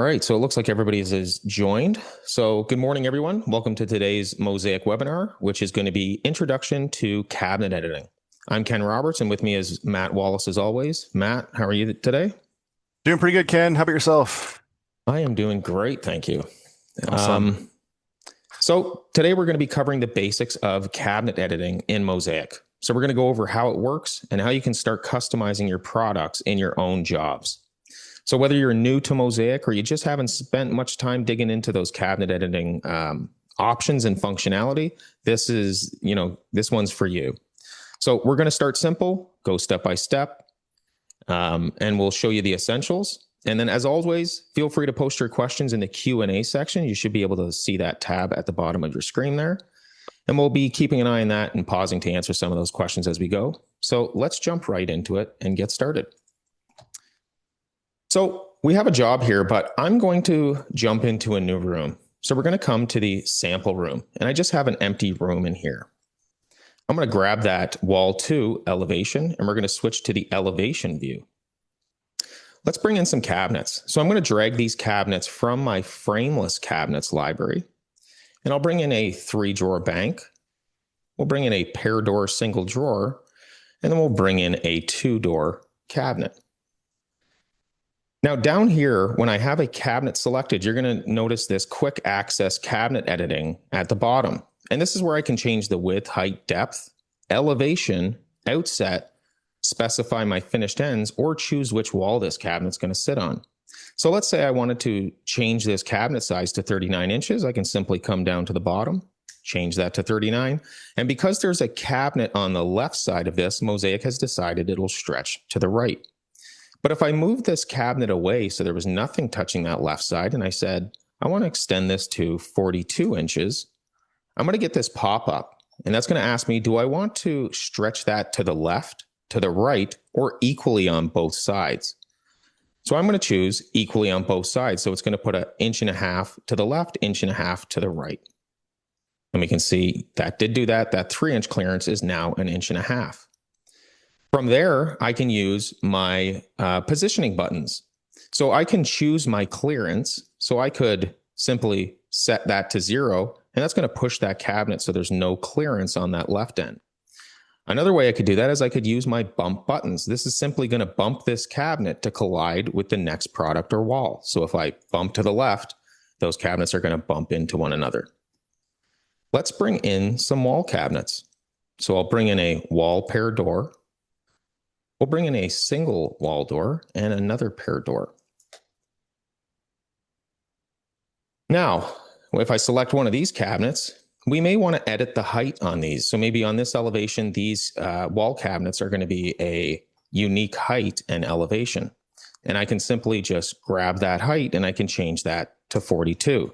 right, so it looks like everybody is joined. So good morning, everyone. Welcome to today's Mosaic webinar, which is going to be Introduction to Cabinet Editing. I'm Ken Roberts, and with me is Matt Wallace as always. Matt, how are you today? Doing pretty good, Ken. How about yourself? I am doing great, thank you. Awesome. So today we're going to be covering the basics of cabinet editing in Mosaic. So we're going to go over how it works and how you can start customizing your products in your own jobs. So whether you're new to Mosaic or you just haven't spent much time digging into those cabinet editing options and functionality, this one's for you. So we're going to start simple, go step by step, and we'll show you the essentials. And then as always, feel free to post your questions in the Q&A section. You should be able to see that tab at the bottom of your screen there. And we'll be keeping an eye on that and pausing to answer some of those questions as we go. So let's jump right into it and get started. So we have a job here, but I'm going to jump into a new room. So we're going to come to the sample room, and I just have an empty room in here. I'm going to grab that wall 2 elevation, and we're going to switch to the elevation view. Let's bring in some cabinets. So I'm going to drag these cabinets from my frameless cabinets library, and I'll bring in a 3-drawer bank. We'll bring in a pair door single drawer, and then we'll bring in a 2-door cabinet. Now down here, when I have a cabinet selected, you're going to notice this quick access cabinet editing at the bottom. And this is where I can change the width, height, depth, elevation, outset, specify my finished ends, or choose which wall this cabinet's going to sit on. So let's say I wanted to change this cabinet size to 39 inches. I can simply come down to the bottom, change that to 39. And because there's a cabinet on the left side of this, Mosaic has decided it'll stretch to the right. But if I move this cabinet away so there was nothing touching that left side, and I said, I want to extend this to 42 inches, I'm going to get this pop-up. And that's going to ask me, do I want to stretch that to the left, to the right, or equally on both sides? So I'm going to choose equally on both sides. So it's going to put 1.5 inches to the left, 1.5 inches to the right. And we can see that did do that. That 3-inch clearance is now 1.5 inches. From there, I can use my positioning buttons. So I can choose my clearance. So I could simply set that to 0, and that's going to push that cabinet so there's no clearance on that left end. Another way I could do that is I could use my bump buttons. This is simply going to bump this cabinet to collide with the next product or wall. So if I bump to the left, those cabinets are going to bump into one another. Let's bring in some wall cabinets. So I'll bring in a wall pair door. We'll bring in a single wall door and another pair door. Now, if I select one of these cabinets, we may want to edit the height on these. So maybe on this elevation, these wall cabinets are going to be a unique height and elevation. And I can simply just grab that height and I can change that to 42.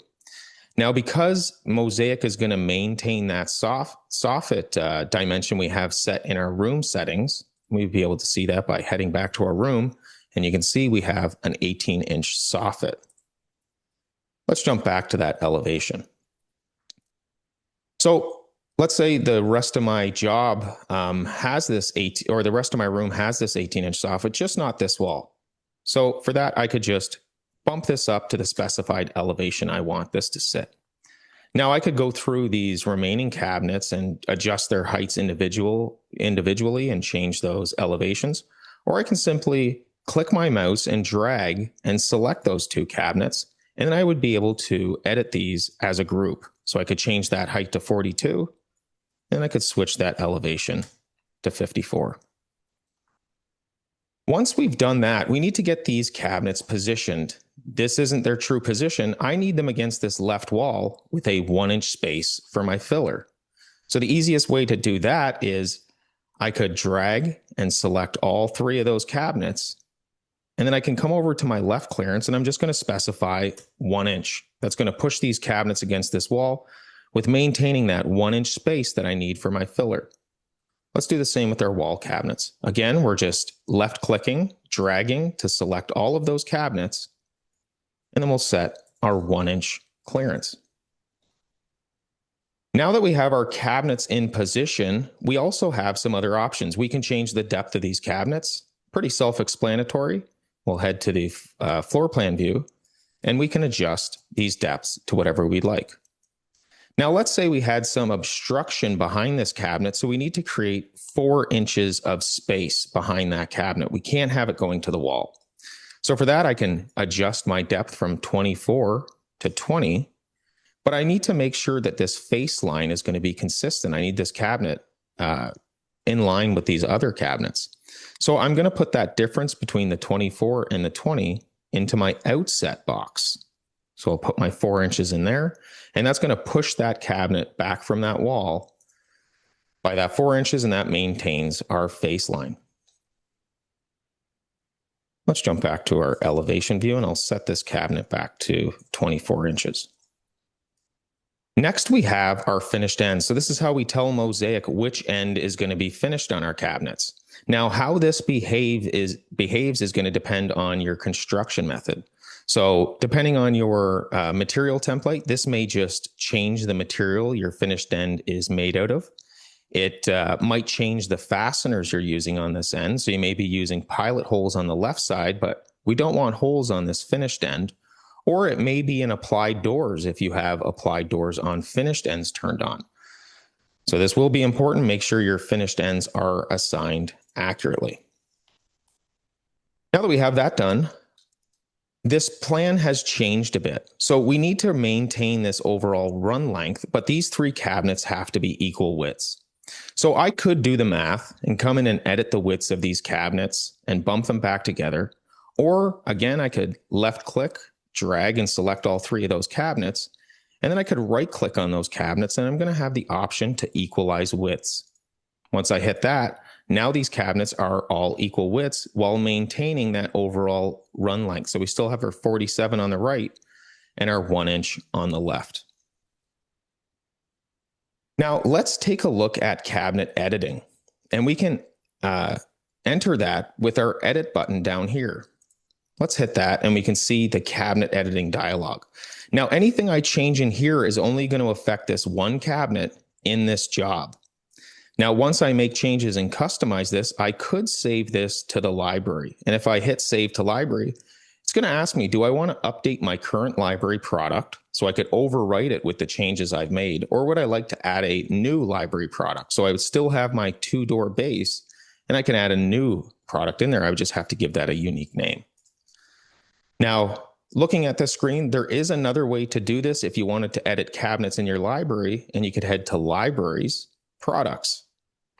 Now, because Mosaic is going to maintain that soffit dimension we have set in our room settings, we'd be able to see that by heading back to our room, and you can see we have an 18-inch soffit. Let's jump back to that elevation. So let's say the rest of my job has this the rest of my room has this 18-inch soffit, just not this wall. So for that, I could just bump this up to the specified elevation I want this to sit. Now I could go through these remaining cabinets and adjust their heights individually and change those elevations. Or I can simply click my mouse and drag and select those 2 cabinets. And then I would be able to edit these as a group. So I could change that height to 42, and I could switch that elevation to 54. Once we've done that, we need to get these cabinets positioned. This isn't their true position. I need them against this left wall with a 1-inch space for my filler. So the easiest way to do that is I could drag and select all 3 of those cabinets, and then I can come over to my left clearance, and I'm just going to specify 1 inch. That's going to push these cabinets against this wall with maintaining that 1-inch space that I need for my filler. Let's do the same with our wall cabinets. Again, we're just left clicking, dragging to select all of those cabinets, and then we'll set our 1-inch clearance. Now that we have our cabinets in position, we also have some other options. We can change the depth of these cabinets. Pretty self-explanatory. We'll head to the floor plan view. and we can adjust these depths to whatever we'd like. Now, let's say we had some obstruction behind this cabinet, so we need to create 4 inches of space behind that cabinet. We can't have it going to the wall. So for that, I can adjust my depth from 24 to 20, but I need to make sure that this face line is going to be consistent. I need this cabinet in line with these other cabinets. So I'm going to put that difference between the 24 and the 20 into my outset box. So I'll put my 4 inches in there, and that's going to push that cabinet back from that wall by that 4 inches, and that maintains our face line. Let's jump back to our elevation view, and I'll set this cabinet back to 24 inches. Next, we have our finished end. So this is how we tell Mosaic which end is going to be finished on our cabinets. Now, how this behaves is going to depend on your construction method. So depending on your material template, this may just change the material your finished end is made out of. It might change the fasteners you're using on this end. So you may be using pilot holes on the left side, but we don't want holes on this finished end. Or it may be in applied doors if you have applied doors on finished ends turned on. So this will be important. Make sure your finished ends are assigned accurately. Now that we have that done, this plan has changed a bit. So we need to maintain this overall run length, but these 3 cabinets have to be equal widths. So I could do the math and come in and edit the widths of these cabinets and bump them back together. Or again, I could left click, drag and select all 3 of those cabinets. And then I could right click on those cabinets, and I'm going to have the option to equalize widths. Once I hit that, now these cabinets are all equal widths while maintaining that overall run length. So we still have our 47 on the right and our 1 inch on the left. Now let's take a look at cabinet editing, and we can enter that with our edit button down here. Let's hit that, and we can see the cabinet editing dialog. Now, anything I change in here is only going to affect this one cabinet in this job. Now, once I make changes and customize this, I could save this to the library. And if I hit save to library, it's going to ask me, do I want to update my current library product so I could overwrite it with the changes I've made? Or would I like to add a new library product? So I would still have my 2-door base, and I can add a new product in there. I would just have to give that a unique name. Now, looking at the screen, there is another way to do this if you wanted to edit cabinets in your library, and you could head to Libraries, Products.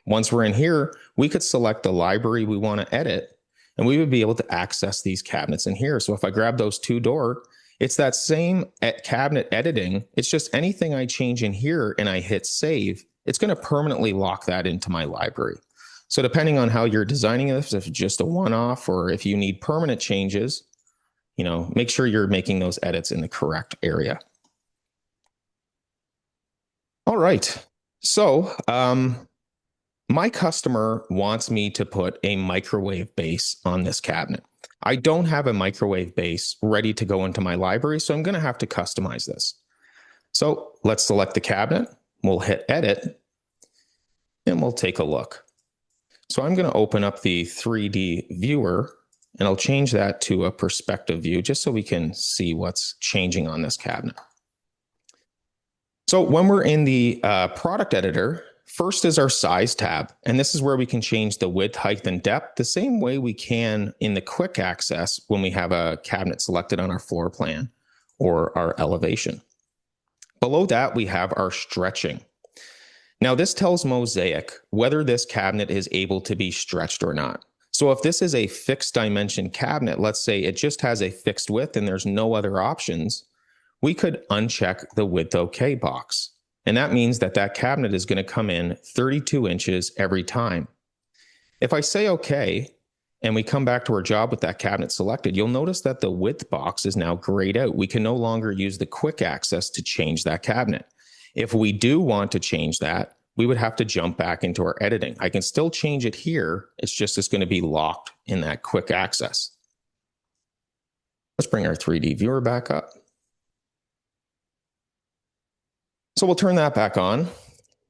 Once we're in here, we could select the library we want to edit, and we would be able to access these cabinets in here. So if I grab those 2-door, it's that same cabinet editing. It's just anything I change in here and I hit save, it's going to permanently lock that into my library. So depending on how you're designing this, if it's just a one-off or if you need permanent changes, make sure you're making those edits in the correct area. All right. So my customer wants me to put a microwave base on this cabinet. I don't have a microwave base ready to go into my library, so I'm going to have to customize this. So let's select the cabinet. We'll hit edit, and we'll take a look. So I'm going to open up the 3D viewer, and I'll change that to a perspective view just so we can see what's changing on this cabinet. So when we're in the product editor, first is our size tab, and this is where we can change the width, height, and depth the same way we can in the quick access when we have a cabinet selected on our floor plan or our elevation. Below that, we have our stretching. Now this tells Mosaic whether this cabinet is able to be stretched or not. So if this is a fixed dimension cabinet, let's say it just has a fixed width and there's no other options, we could uncheck the width OK box. And that means that that cabinet is going to come in 32 inches every time. If I say OK, and we come back to our job with that cabinet selected, you'll notice that the width box is now grayed out. We can no longer use the quick access to change that cabinet. If we do want to change that, we would have to jump back into our editing. I can still change it here. It's going to be locked in that quick access. Let's bring our 3D viewer back up. So we'll turn that back on.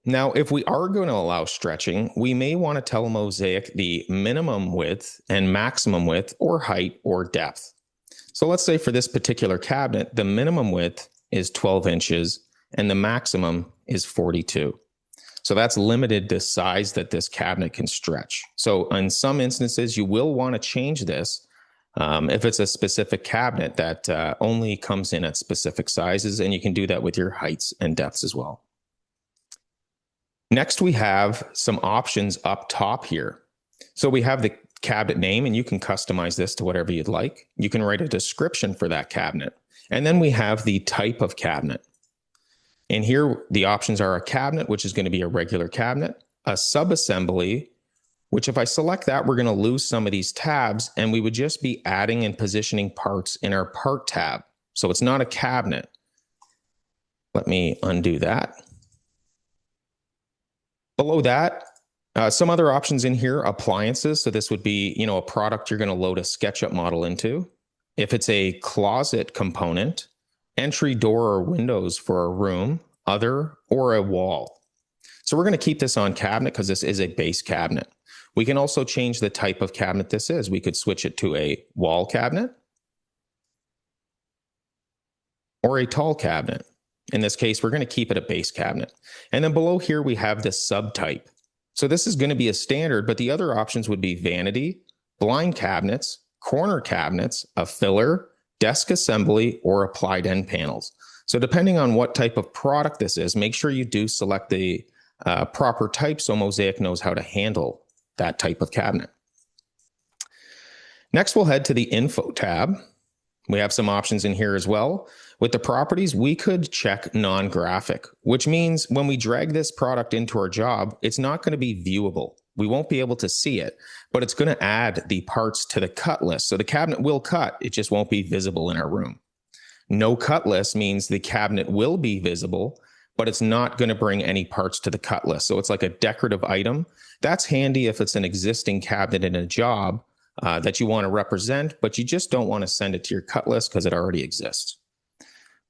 Now, if we are going to allow stretching, we may want to tell Mosaic the minimum width and maximum width or height or depth. So let's say for this particular cabinet, the minimum width is 12 inches and the maximum is 42. So that's limited the size that this cabinet can stretch. So in some instances, you will want to change this if it's a specific cabinet that only comes in at specific sizes, and you can do that with your heights and depths as well. Next, we have some options up top here. So we have the cabinet name, and you can customize this to whatever you'd like. You can write a description for that cabinet. And then we have the type of cabinet. And here the options are a cabinet, which is going to be a regular cabinet, a subassembly, which if I select that, we're going to lose some of these tabs, and we would just be adding and positioning parts in our part tab. So it's not a cabinet. Let me undo that. Below that, some other options in here, appliances. So this would be, a product you're going to load a SketchUp model into. If it's a closet component, entry door or windows for a room, other, or a wall. So we're going to keep this on cabinet because this is a base cabinet. We can also change the type of cabinet this is. We could switch it to a wall cabinet or a tall cabinet. In this case, we're going to keep it a base cabinet. And then below here, we have the subtype. So this is going to be a standard, but the other options would be vanity, blind cabinets, corner cabinets, a filler, desk assembly, or applied end panels. So depending on what type of product this is, make sure you do select the proper type so Mosaic knows how to handle that type of cabinet. Next, we'll head to the info tab. We have some options in here as well. With the properties, we could check non-graphic, which means when we drag this product into our job, it's not going to be viewable. We won't be able to see it, but it's going to add the parts to the cut list. So the cabinet will cut, it just won't be visible in our room. No cut list means the cabinet will be visible, but it's not going to bring any parts to the cut list. So it's like a decorative item. That's handy if it's an existing cabinet in a job that you want to represent, but you just don't want to send it to your cut list because it already exists.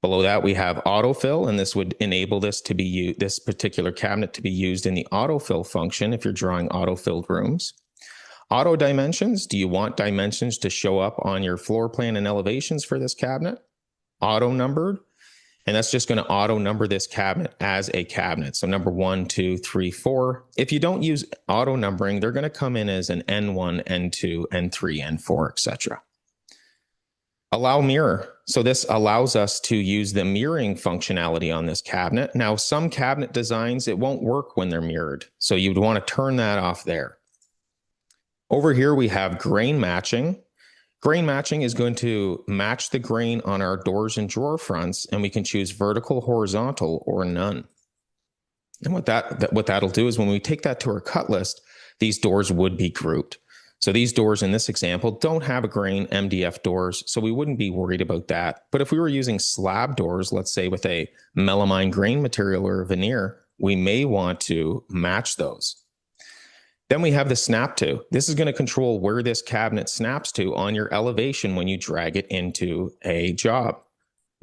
Below that, we have autofill, and this would enable this particular cabinet to be used in the autofill function if you're drawing autofilled rooms. Auto dimensions, do you want dimensions to show up on your floor plan and elevations for this cabinet? Auto numbered, and that's just going to auto number this cabinet as a cabinet. So number 1, 2, 3, 4. If you don't use auto numbering, they're going to come in as an N1, N2, N3, N4, etc. Allow mirror. So this allows us to use the mirroring functionality on this cabinet. Now, some cabinet designs, it won't work when they're mirrored. So you'd want to turn that off there. Over here, we have grain matching. Grain matching is going to match the grain on our doors and drawer fronts, and we can choose vertical, horizontal, or none. And what that'll do is when we take that to our cut list, these doors would be grouped. So these doors in this example don't have a grain MDF doors, so we wouldn't be worried about that. But if we were using slab doors, let's say with a melamine grain material or veneer, we may want to match those. Then we have the snap to. This is going to control where this cabinet snaps to on your elevation when you drag it into a job.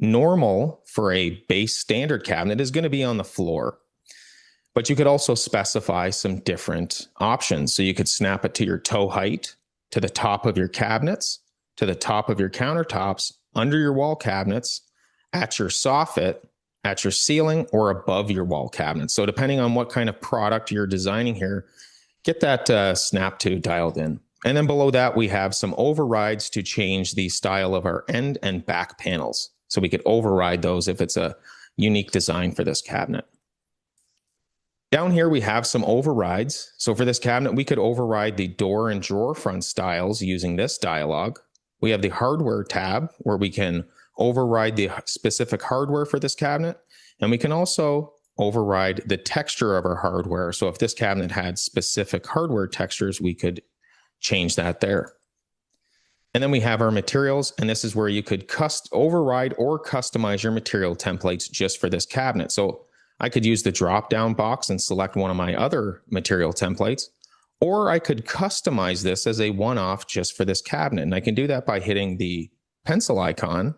Normal for a base standard cabinet is going to be on the floor. But you could also specify some different options. So you could snap it to your toe height, to the top of your cabinets, to the top of your countertops, under your wall cabinets, at your soffit, at your ceiling, or above your wall cabinets. So depending on what kind of product you're designing here, get that snap to dialed in. And then below that, we have some overrides to change the style of our end and back panels. So we could override those if it's a unique design for this cabinet. Down here, we have some overrides. So for this cabinet, we could override the door and drawer front styles using this dialog. We have the hardware tab where we can override the specific hardware for this cabinet. And we can also override the texture of our hardware. So if this cabinet had specific hardware textures, we could change that there. And then we have our materials, and this is where you could override or customize your material templates just for this cabinet. So I could use the drop-down box and select one of my other material templates, or I could customize this as a one-off just for this cabinet. And I can do that by hitting the pencil icon,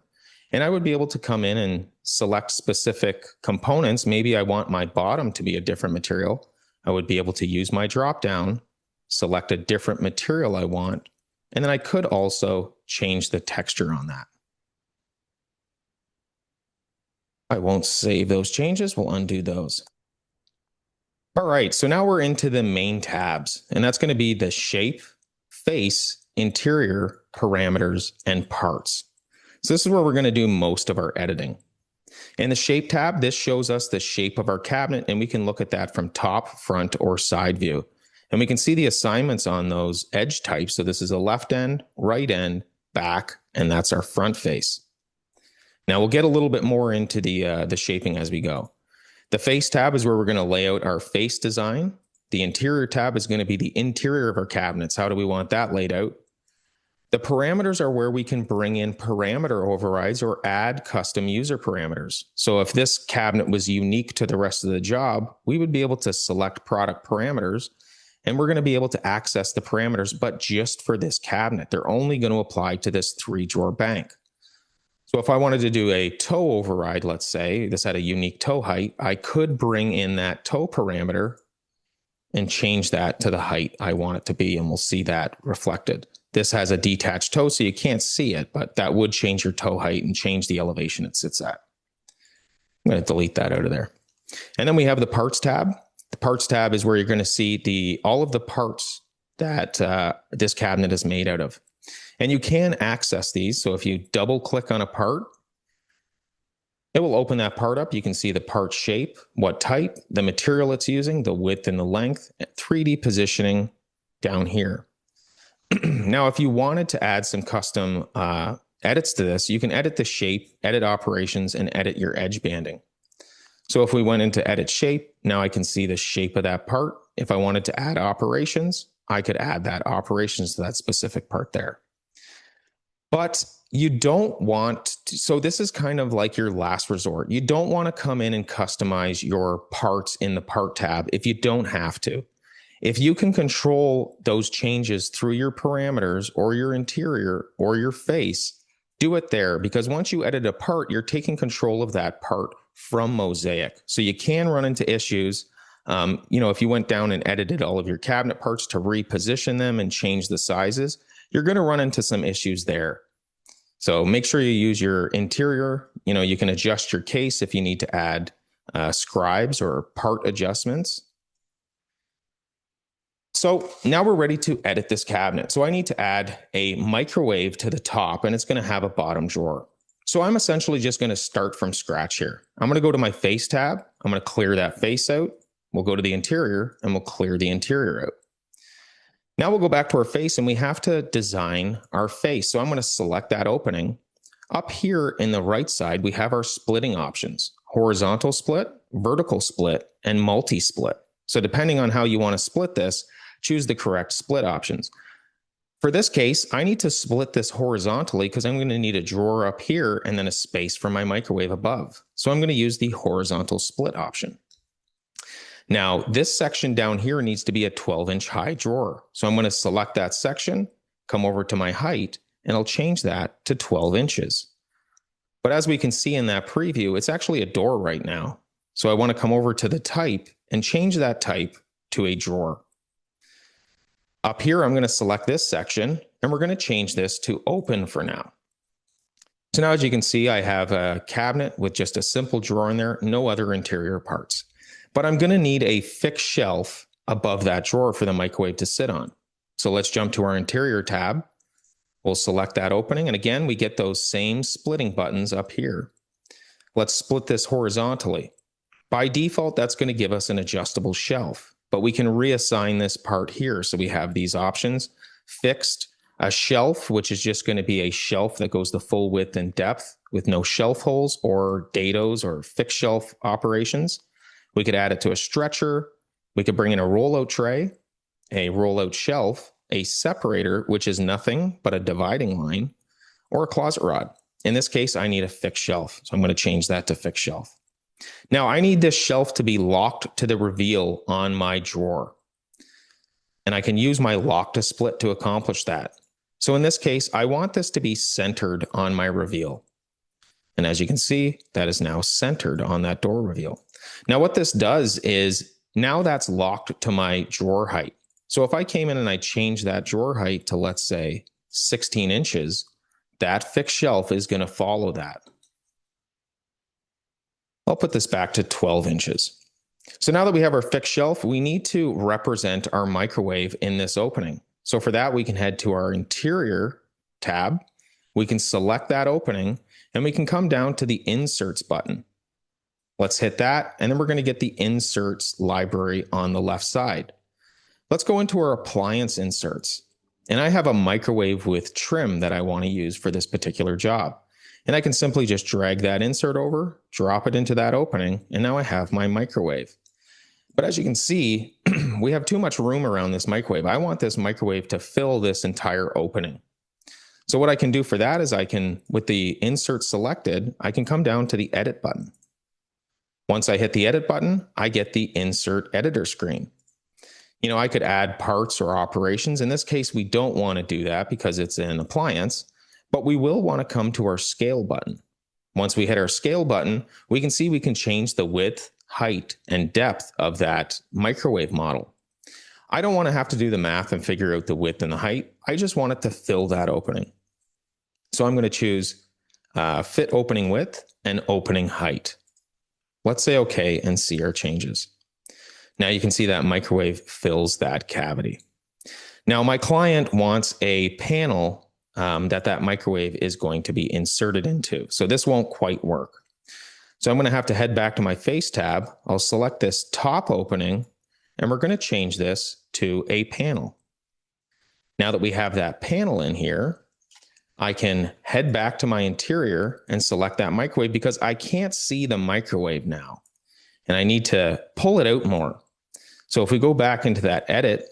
and I would be able to come in and select specific components. Maybe I want my bottom to be a different material. I would be able to use my drop-down, select a different material I want, And then I could also change the texture on that. I won't save those changes. We'll undo those. All right, so now we're into the main tabs, and that's going to be the shape, face, interior, parameters, and parts. So this is where we're going to do most of our editing. In the shape tab, this shows us the shape of our cabinet, and we can look at that from top, front, or side view. And we can see the assignments on those edge types. So this is a left end, right end, back, and that's our front face. Now we'll get a little bit more into the shaping as we go. The face tab is where we're going to lay out our face design. The interior tab is going to be the interior of our cabinets. How do we want that laid out? The parameters are where we can bring in parameter overrides or add custom user parameters. So if this cabinet was unique to the rest of the job, we would be able to select product parameters, and we're going to be able to access the parameters, but just for this cabinet. They're only going to apply to this 3-drawer bank. So if I wanted to do a toe override, let's say this had a unique toe height, I could bring in that toe parameter and change that to the height I want it to be, and we'll see that reflected. This has a detached toe, so you can't see it, but that would change your toe height and change the elevation it sits at. I'm going to delete that out of there. And then we have the parts tab. The parts tab is where you're going to see all of the parts that this cabinet is made out of. And you can access these. So if you double click on a part, it will open that part up. You can see the part shape, what type, the material it's using, the width and the length, 3D positioning down here. Now, if you wanted to add some custom edits to this, you can edit the shape, edit operations, and edit your edge banding. So if we went into edit shape, now I can see the shape of that part. If I wanted to add operations, I could add that operations to that specific part there. But you don't want to, so this is kind of like your last resort. You don't want to come in and customize your parts in the part tab if you don't have to. If you can control those changes through your parameters or your interior or your face, do it there, because once you edit a part, you're taking control of that part from Mosaic. So you can run into issues. If you went down and edited all of your cabinet parts to reposition them and change the sizes, you're going to run into some issues there. So make sure you use your interior. You can adjust your case if you need to add scribes or part adjustments. So now we're ready to edit this cabinet. So I need to add a microwave to the top, and it's going to have a bottom drawer. So I'm essentially just going to start from scratch here. I'm going to go to my face tab. I'm going to clear that face out. We'll go to the interior and we'll clear the interior out. Now we'll go back to our face, and we have to design our face. So I'm going to select that opening. Up here in the right side, we have our splitting options: horizontal split, vertical split, and multi-split. So depending on how you want to split this, choose the correct split options. For this case, I need to split this horizontally because I'm going to need a drawer up here and then a space for my microwave above. So I'm going to use the horizontal split option. Now, this section down here needs to be a 12-inch high drawer. So I'm going to select that section, come over to my height, and I'll change that to 12 inches. But as we can see in that preview, it's actually a door right now. So I want to come over to the type and change that type to a drawer. Up here, I'm going to select this section, and we're going to change this to open for now. So now, as you can see, I have a cabinet with just a simple drawer in there, no other interior parts. But I'm going to need a fixed shelf above that drawer for the microwave to sit on. So let's jump to our interior tab. We'll select that opening. And again, we get those same splitting buttons up here. Let's split this horizontally. By default, that's going to give us an adjustable shelf, but we can reassign this part here. So we have these options: fixed, a shelf, which is just going to be a shelf that goes the full width and depth with no shelf holes or dados or fixed shelf operations. We could add it to a stretcher. We could bring in a rollout tray, a rollout shelf, a separator, which is nothing but a dividing line, or a closet rod. In this case, I need a fixed shelf. So I'm going to change that to fixed shelf. Now I need this shelf to be locked to the reveal on my drawer. And I can use my lock to split to accomplish that. So in this case, I want this to be centered on my reveal. And as you can see, that is now centered on that door reveal. Now what this does is now that's locked to my drawer height. So if I came in and I changed that drawer height to, let's say, 16 inches, that fixed shelf is going to follow that. I'll put this back to 12 inches. So now that we have our fixed shelf, we need to represent our microwave in this opening. So for that, we can head to our interior tab. We can select that opening and we can come down to the inserts button. Let's hit that. And then we're going to get the inserts library on the left side. Let's go into our appliance inserts. And I have a microwave with trim that I want to use for this particular job. And I can simply just drag that insert over, drop it into that opening, and now I have my microwave. But as you can see, we have too much room around this microwave. I want this microwave to fill this entire opening. So what I can do for that is I can, with the insert selected, I can come down to the edit button. Once I hit the edit button, I get the insert editor screen. You know, I could add parts or operations. In this case, we don't want to do that because it's an appliance, but we will want to come to our scale button. Once we hit our scale button, we can see we can change the width, height, and depth of that microwave model. I don't want to have to do the math and figure out the width and the height. I just want it to fill that opening. So I'm going to choose fit opening width and opening height. Let's say okay and see our changes. Now you can see that microwave fills that cavity. Now my client wants a panel that microwave is going to be inserted into. So this won't quite work. So I'm going to have to head back to my face tab. I'll select this top opening and we're going to change this to a panel. Now that we have that panel in here, I can head back to my interior and select that microwave because I can't see the microwave now. And I need to pull it out more. So if we go back into that edit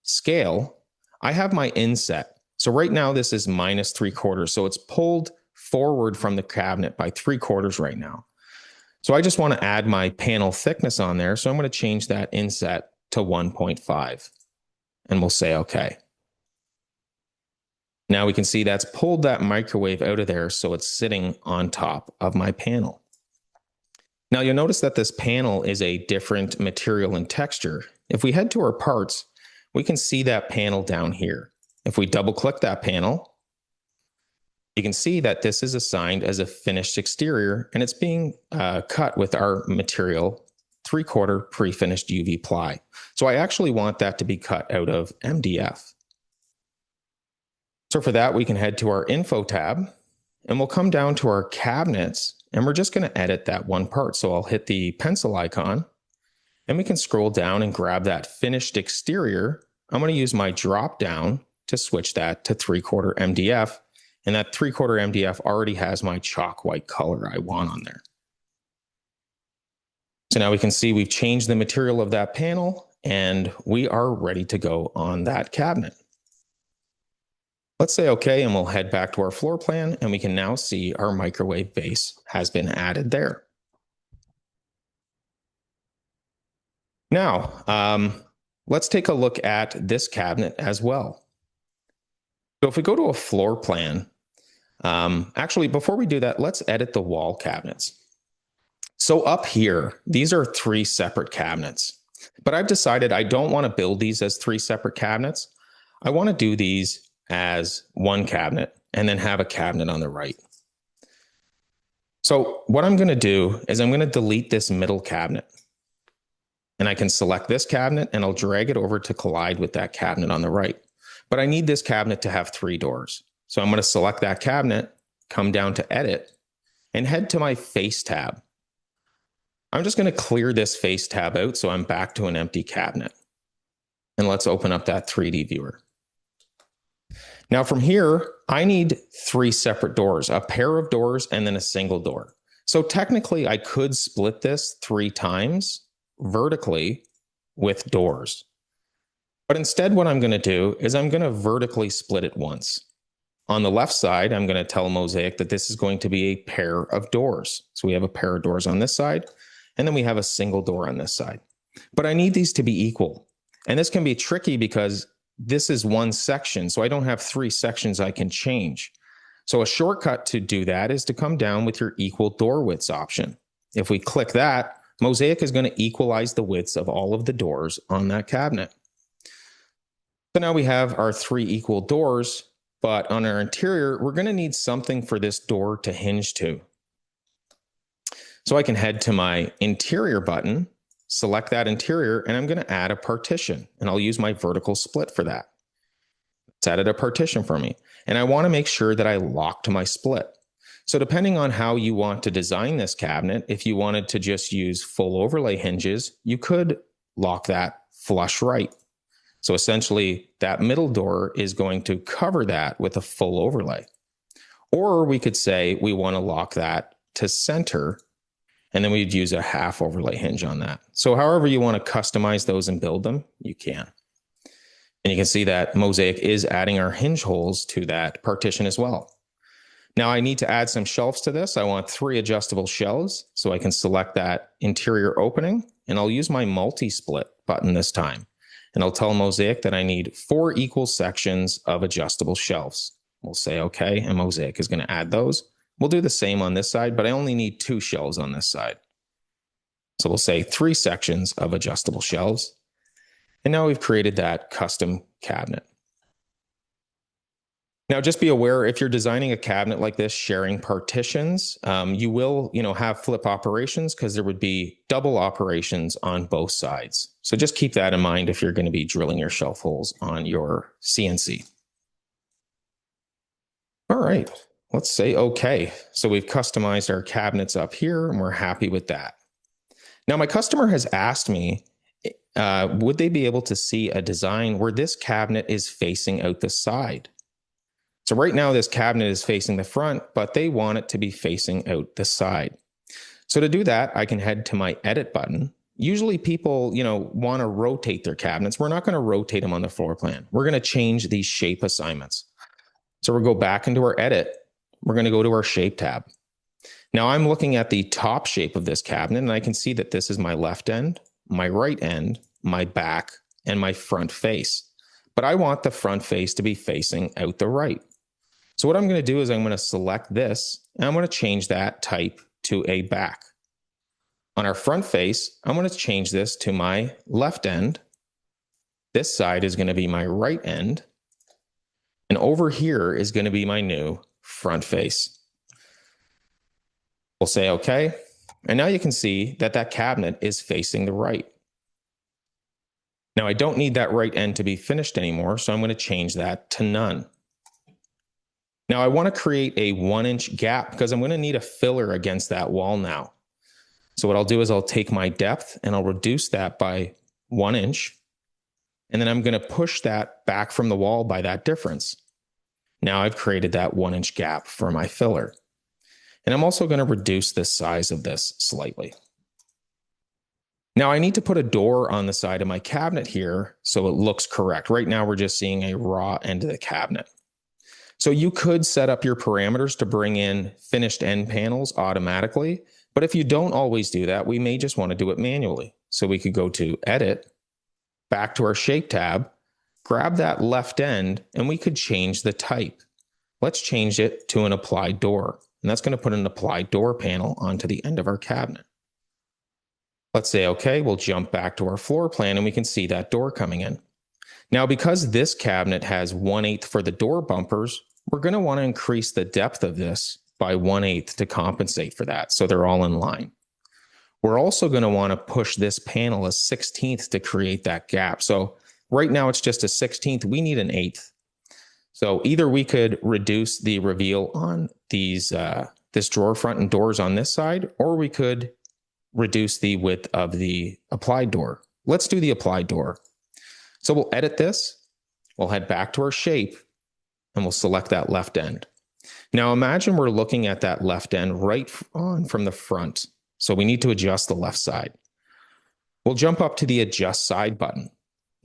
scale, I have my inset. So right now this is -3/4. So it's pulled forward from the cabinet by 3/4 right now. So I just want to add my panel thickness on there. So I'm going to change that inset to 1.5 and we'll say okay. Now we can see that's pulled that microwave out of there. So it's sitting on top of my panel. Now you'll notice that this panel is a different material and texture. If we head to our parts, we can see that panel down here. If we double click that panel, you can see that this is assigned as a finished exterior and it's being cut with our material 3/4 pre-finished UV ply. So I actually want that to be cut out of MDF. So for that, we can head to our info tab and we'll come down to our cabinets and we're just going to edit that one part. So I'll hit the pencil icon and we can scroll down and grab that finished exterior. I'm going to use my drop down to switch that to 3/4 MDF. And that 3/4 MDF already has my chalk white color I want on there. So now we can see we've changed the material of that panel and we are ready to go on that cabinet. Let's say okay, and we'll head back to our floor plan and we can now see our microwave base has been added there. Now, let's take a look at this cabinet as well. So if we go to a floor plan, actually, before we do that, let's edit the wall cabinets. So up here, these are 3 separate cabinets, but I've decided I don't want to build these as 3 separate cabinets. I want to do these as one cabinet and then have a cabinet on the right. So what I'm going to do is I'm going to delete this middle cabinet and I can select this cabinet and I'll drag it over to collide with that cabinet on the right. But I need this cabinet to have 3 doors. So I'm going to select that cabinet, come down to edit and head to my face tab. I'm just going to clear this face tab out so I'm back to an empty cabinet. And let's open up that 3D viewer. Now from here, I need 3 separate doors, a pair of doors and then a single door. So technically I could split this 3 times vertically with doors. But instead what I'm going to do is I'm going to vertically split it once. On the left side, I'm going to tell Mosaic that this is going to be a pair of doors. So we have a pair of doors on this side, and then we have a single door on this side. But I need these to be equal. And this can be tricky because this is one section, so I don't have 3 sections I can change. So a shortcut to do that is to come down with your equal door widths option. If we click that, Mosaic is going to equalize the widths of all of the doors on that cabinet. So now we have our 3 equal doors, but on our interior, we're going to need something for this door to hinge to. So I can head to my interior button, select that interior, and I'm going to add a partition, and I'll use my vertical split for that. It's added a partition for me, and I want to make sure that I lock to my split. So depending on how you want to design this cabinet, if you wanted to just use full overlay hinges, you could lock that flush right. So essentially that middle door is going to cover that with a full overlay. Or we could say we want to lock that to center, and then we'd use a half overlay hinge on that. So however you want to customize those and build them, you can. And you can see that Mosaic is adding our hinge holes to that partition as well. Now I need to add some shelves to this. I want 3 adjustable shelves, so I can select that interior opening, and I'll use my multi-split button this time. And I'll tell Mosaic that I need 4 equal sections of adjustable shelves. We'll say okay, and Mosaic is going to add those. We'll do the same on this side, but I only need 2 shelves on this side. So we'll say 3 sections of adjustable shelves. And now we've created that custom cabinet. Now, just be aware, if you're designing a cabinet like this, sharing partitions, you will, have flip operations because there would be double operations on both sides. So just keep that in mind if you're going to be drilling your shelf holes on your CNC. All right, let's say okay. So we've customized our cabinets up here and we're happy with that. Now, my customer has asked me, would they be able to see a design where this cabinet is facing out the side? So right now this cabinet is facing the front, but they want it to be facing out the side. So to do that, I can head to my edit button. Usually people, want to rotate their cabinets. We're not going to rotate them on the floor plan. We're going to change these shape assignments. So we'll go back into our edit. We're going to go to our shape tab. Now I'm looking at the top shape of this cabinet, and I can see that this is my left end, my right end, my back, and my front face. But I want the front face to be facing out the right. So what I'm going to do is I'm going to select this, and I'm going to change that type to a back. On our front face, I'm going to change this to my left end. This side is going to be my right end. And over here is going to be my new front face. We'll say okay. And now you can see that that cabinet is facing the right. Now I don't need that right end to be finished anymore, so I'm going to change that to none. Now I want to create a 1-inch gap because I'm going to need a filler against that wall now. So what I'll do is I'll take my depth and I'll reduce that by 1 inch. And then I'm going to push that back from the wall by that difference. Now I've created that 1-inch gap for my filler. And I'm also going to reduce the size of this slightly. Now I need to put a door on the side of my cabinet here so it looks correct. Right now we're just seeing a raw end of the cabinet. So you could set up your parameters to bring in finished end panels automatically, but if you don't always do that, we may just want to do it manually. So we could go to Edit, back to our Shape tab, grab that left end, and we could change the type. Let's change it to an applied door, and that's going to put an applied door panel onto the end of our cabinet. Let's say okay, we'll jump back to our floor plan and we can see that door coming in. Now, because this cabinet has 1/8 for the door bumpers, we're going to want to increase the depth of this by 1/8 to compensate for that, so they're all in line. We're also going to want to push this panel a 1/16 to create that gap. So right now it's just a 1/16. We need an 1/8. So either we could reduce the reveal on these this drawer front and doors on this side, or we could reduce the width of the applied door. Let's do the applied door. So we'll edit this, we'll head back to our shape, and we'll select that left end. Now imagine we're looking at that left end right on from the front. So we need to adjust the left side. We'll jump up to the adjust side button.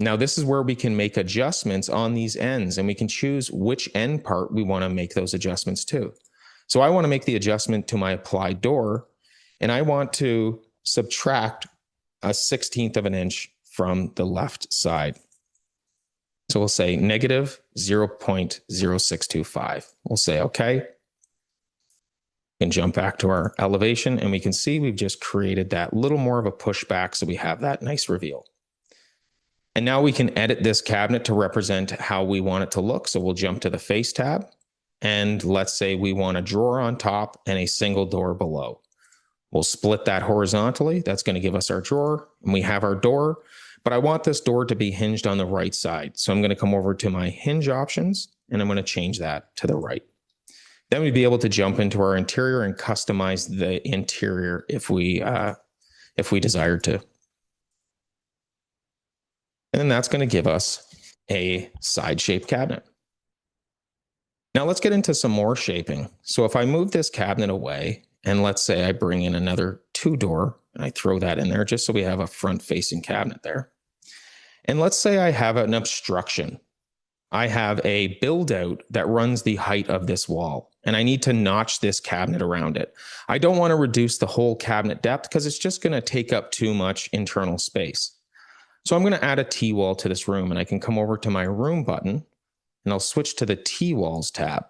Now this is where we can make adjustments on these ends, and we can choose which end part we want to make those adjustments to. So I want to make the adjustment to my applied door, and I want to subtract a 1/16 of an inch from the left side. So we'll say negative 0.0625. We'll say okay. And jump back to our elevation, and we can see we've just created that little more of a pushback so we have that nice reveal. And now we can edit this cabinet to represent how we want it to look. So we'll jump to the Face tab. And let's say we want a drawer on top and a single door below. We'll split that horizontally. That's going to give us our drawer. And we have our door. But I want this door to be hinged on the right side. So I'm going to come over to my hinge options, and I'm going to change that to the right. Then we'd be able to jump into our interior and customize the interior if we desired to. And then that's going to give us a side-shaped cabinet. Now let's get into some more shaping. So if I move this cabinet away, and let's say I bring in another 2-door, and I throw that in there just so we have a front-facing cabinet there. And let's say I have an obstruction. I have a build-out that runs the height of this wall, and I need to notch this cabinet around it. I don't want to reduce the whole cabinet depth because it's just going to take up too much internal space. So I'm going to add a T-wall to this room, and I can come over to my room button, and I'll switch to the T-walls tab.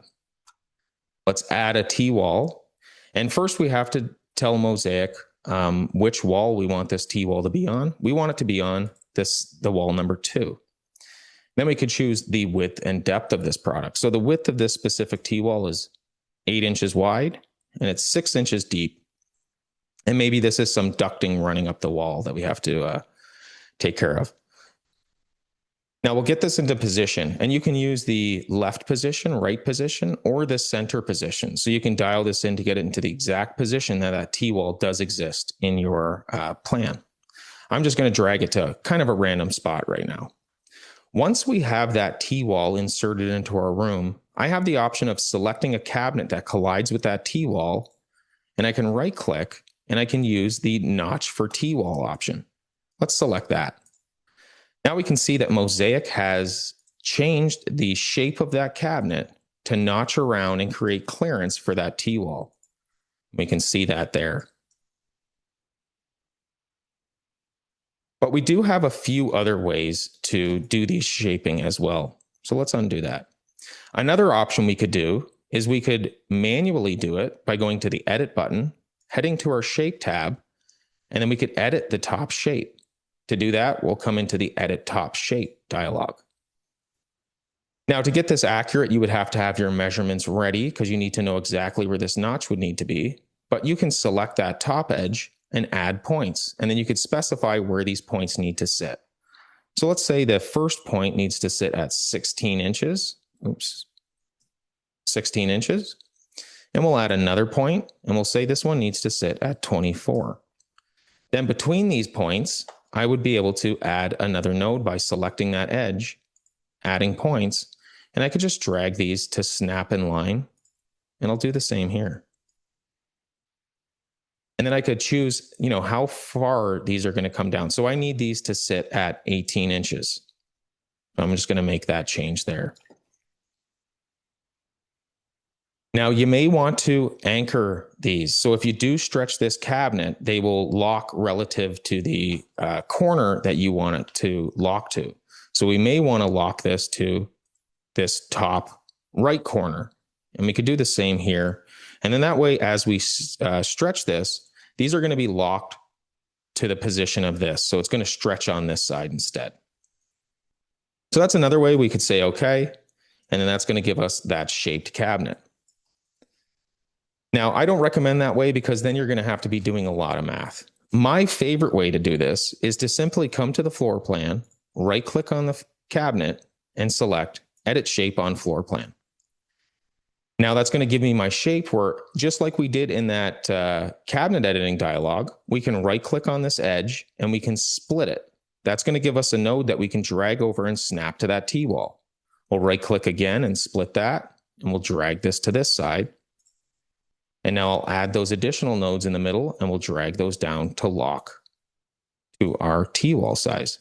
Let's add a T-wall. And first we have to tell Mosaic which wall we want this T-wall to be on. We want it to be on the wall number 2. Then we could choose the width and depth of this product. So the width of this specific T-wall is 8 inches wide, and it's 6 inches deep. And maybe this is some ducting running up the wall that we have to take care of. Now we'll get this into position, and you can use the left position, right position, or the center position. So you can dial this in to get it into the exact position that T-wall does exist in your plan. I'm just going to drag it to kind of a random spot right now. Once we have that T-wall inserted into our room, I have the option of selecting a cabinet that collides with that T-wall, and I can right-click, and I can use the Notch for T-wall option. Let's select that. Now we can see that Mosaic has changed the shape of that cabinet to notch around and create clearance for that T-wall. We can see that there. But we do have a few other ways to do these shaping as well. So let's undo that. Another option we could do is we could manually do it by going to the Edit button, heading to our Shape tab, and then we could edit the top shape. To do that, we'll come into the Edit Top Shape dialog. Now, to get this accurate, you would have to have your measurements ready because you need to know exactly where this notch would need to be. But you can select that top edge and add points, and then you could specify where these points need to sit. So let's say the first point needs to sit at 16 inches. 16 inches. And we'll add another point, and we'll say this one needs to sit at 24. Then between these points, I would be able to add another node by selecting that edge, adding points, and I could just drag these to snap in line, and I'll do the same here. And then I could choose, how far these are going to come down. So I need these to sit at 18 inches. So I'm just going to make that change there. Now you may want to anchor these. So if you do stretch this cabinet, they will lock relative to the corner that you want it to lock to. So we may want to lock this to this top right corner. And we could do the same here. And then that way, as we stretch this, these are going to be locked to the position of this. So it's going to stretch on this side instead. So that's another way we could say, okay. And then that's going to give us that shaped cabinet. Now, I don't recommend that way because then you're going to have to be doing a lot of math. My favorite way to do this is to simply come to the floor plan, right-click on the cabinet, and select Edit Shape on Floor Plan. Now, that's going to give me my shape where, just like we did in that cabinet editing dialog, we can right-click on this edge and we can split it. That's going to give us a node that we can drag over and snap to that T-wall. We'll right-click again and split that, and we'll drag this to this side. And now I'll add those additional nodes in the middle, and we'll drag those down to lock to our T-wall size.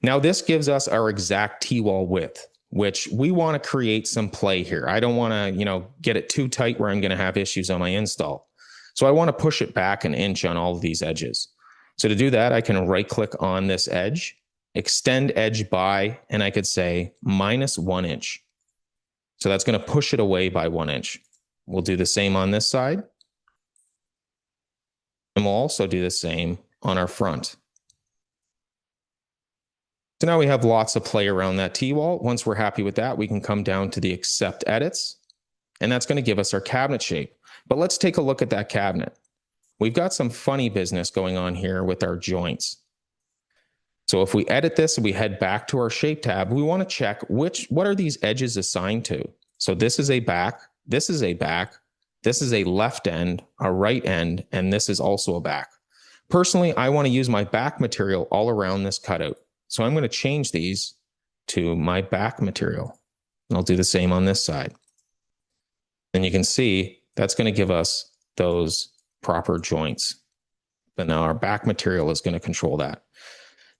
Now this gives us our exact T-wall width, which we want to create some play here. I don't want to, get it too tight where I'm going to have issues on my install. So I want to push it back an inch on all of these edges. So to do that, I can right-click on this edge, extend edge by, and I could say -1 inch. So that's going to push it away by 1 inch. We'll do the same on this side. And we'll also do the same on our front. So now we have lots of play around that T-wall. Once we're happy with that, we can come down to the accept edits, and that's going to give us our cabinet shape. But let's take a look at that cabinet. We've got some funny business going on here with our joints. So if we edit this and we head back to our shape tab, we want to check what are these edges assigned to. So this is a back, this is a back, this is a left end, a right end, and this is also a back. Personally, I want to use my back material all around this cutout. So I'm going to change these to my back material. And I'll do the same on this side. And you can see that's going to give us those proper joints. But now our back material is going to control that.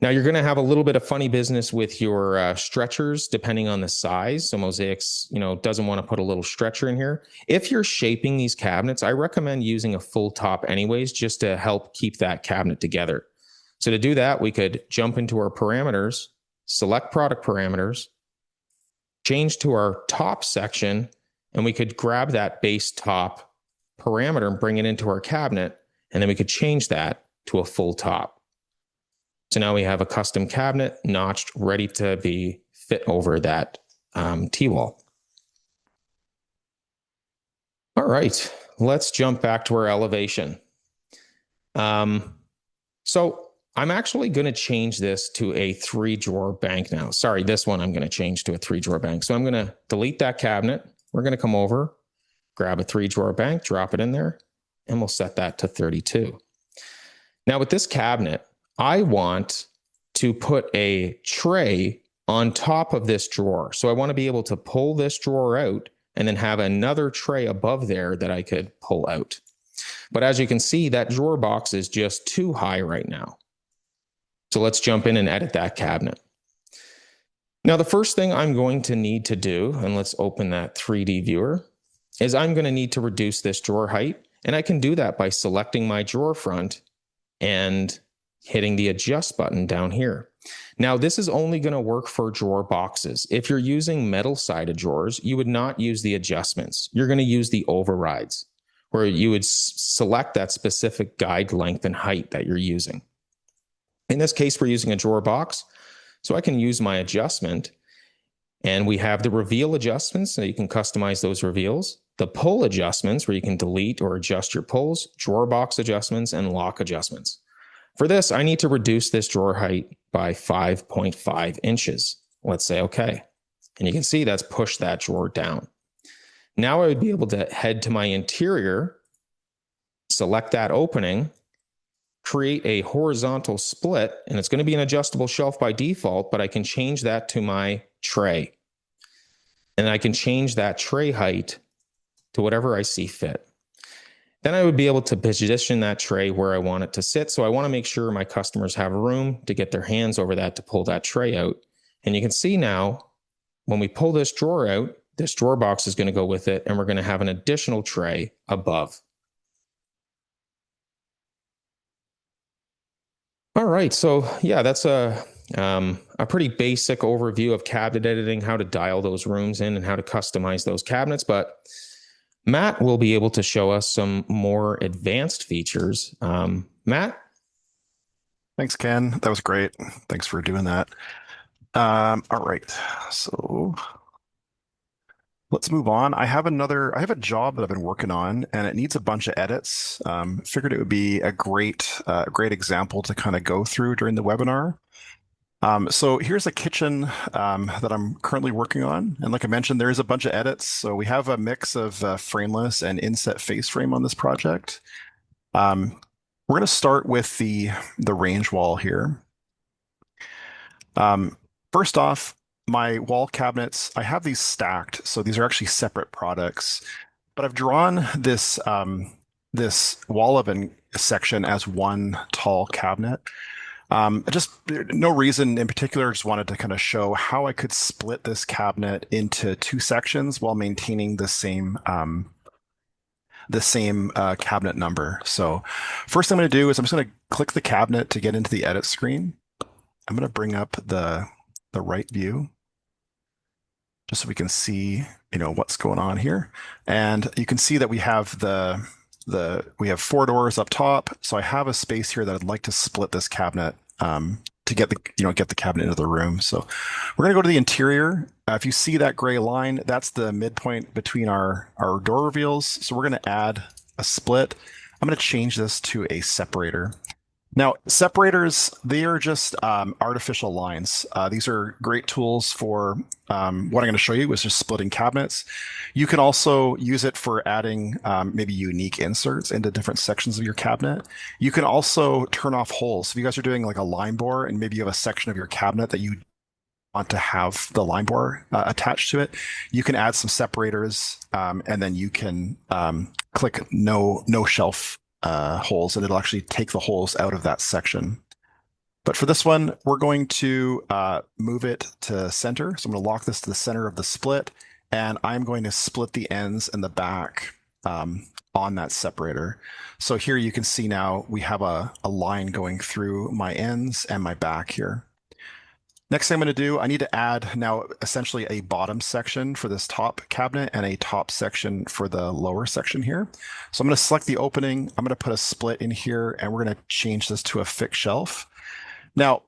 Now you're going to have a little bit of funny business with your stretchers depending on the size. So Mosaics, doesn't want to put a little stretcher in here. If you're shaping these cabinets, I recommend using a full top anyways, just to help keep that cabinet together. So to do that, we could jump into our parameters, select product parameters, change to our top section, and we could grab that base top parameter and bring it into our cabinet. And then we could change that to a full top. So now we have a custom cabinet notched, ready to be fit over that T-wall. All right, let's jump back to our elevation. So I'm actually going to change this to a 3-drawer bank now. Sorry, this one I'm going to change to a 3-drawer bank. So I'm going to delete that cabinet. We're going to come over, grab a 3-drawer bank, drop it in there, and we'll set that to 32. Now with this cabinet, I want to put a tray on top of this drawer. So I want to be able to pull this drawer out and then have another tray above there that I could pull out. But as you can see, that drawer box is just too high right now. So let's jump in and edit that cabinet. Now, the first thing I'm going to need to do, and let's open that 3D viewer, is I'm going to need to reduce this drawer height. And I can do that by selecting my drawer front and hitting the adjust button down here. Now, this is only going to work for drawer boxes. If you're using metal-sided drawers, you would not use the adjustments. You're going to use the overrides, where you would select that specific guide length and height that you're using. In this case, we're using a drawer box, so I can use my adjustment, and we have the reveal adjustments, so you can customize those reveals, the pull adjustments, where you can delete or adjust your pulls, drawer box adjustments, and lock adjustments. For this, I need to reduce this drawer height by 5.5 inches. Let's say okay. And you can see that's pushed that drawer down. Now I would be able to head to my interior, select that opening, create a horizontal split, and it's going to be an adjustable shelf by default, but I can change that to my tray. And I can change that tray height to whatever I see fit. Then I would be able to position that tray where I want it to sit. So I want to make sure my customers have room to get their hands over that to pull that tray out. And you can see now, when we pull this drawer out, this drawer box is going to go with it, and we're going to have an additional tray above. All right, so yeah, that's a pretty basic overview of cabinet editing, how to dial those rooms in and how to customize those cabinets. But Matt will be able to show us some more advanced features. Matt? Thanks, Ken. That was great. Thanks for doing that. All right, so let's move on. I have a job that I've been working on, and it needs a bunch of edits. Figured it would be a great example to kind of go through during the webinar. So here's a kitchen that I'm currently working on. And like I mentioned, there's a bunch of edits. So we have a mix of frameless and inset face frame on this project. We're going to start with the range wall here. First off, my wall cabinets, I have these stacked. So these are actually separate products. But I've drawn this, this wall oven section as one tall cabinet. Just no reason in particular, just wanted to kind of show how I could split this cabinet into 2 sections while maintaining the same cabinet number. So first thing I'm going to do is I'm just going to click the cabinet to get into the edit screen. I'm going to bring up the right view just so we can see, what's going on here. And you can see that we have we have 4 doors up top. So I have a space here that I'd like to split this cabinet to get the get the cabinet into the room. So we're gonna go to the interior. If you see that gray line, that's the midpoint between our door reveals. So we're gonna add a split. I'm gonna change this to a separator. Now, separators, they are just artificial lines. These are great tools for what I'm going to show you, is just splitting cabinets. You can also use it for adding maybe unique inserts into different sections of your cabinet. You can also turn off holes. If you guys are doing like a line bore and maybe you have a section of your cabinet that you want to have the line bore attached to it, you can add some separators and then you can click no shelf holes, and it'll actually take the holes out of that section. But for this one, we're going to move it to center. So I'm going to lock this to the center of the split, and I'm going to split the ends and the back on that separator. So here you can see now we have a line going through my ends and my back here. Next thing I'm going to do, I need to add now essentially a bottom section for this top cabinet and a top section for the lower section here. So I'm going to select the opening. I'm going to put a split in here, and we're going to change this to a fixed shelf. Now,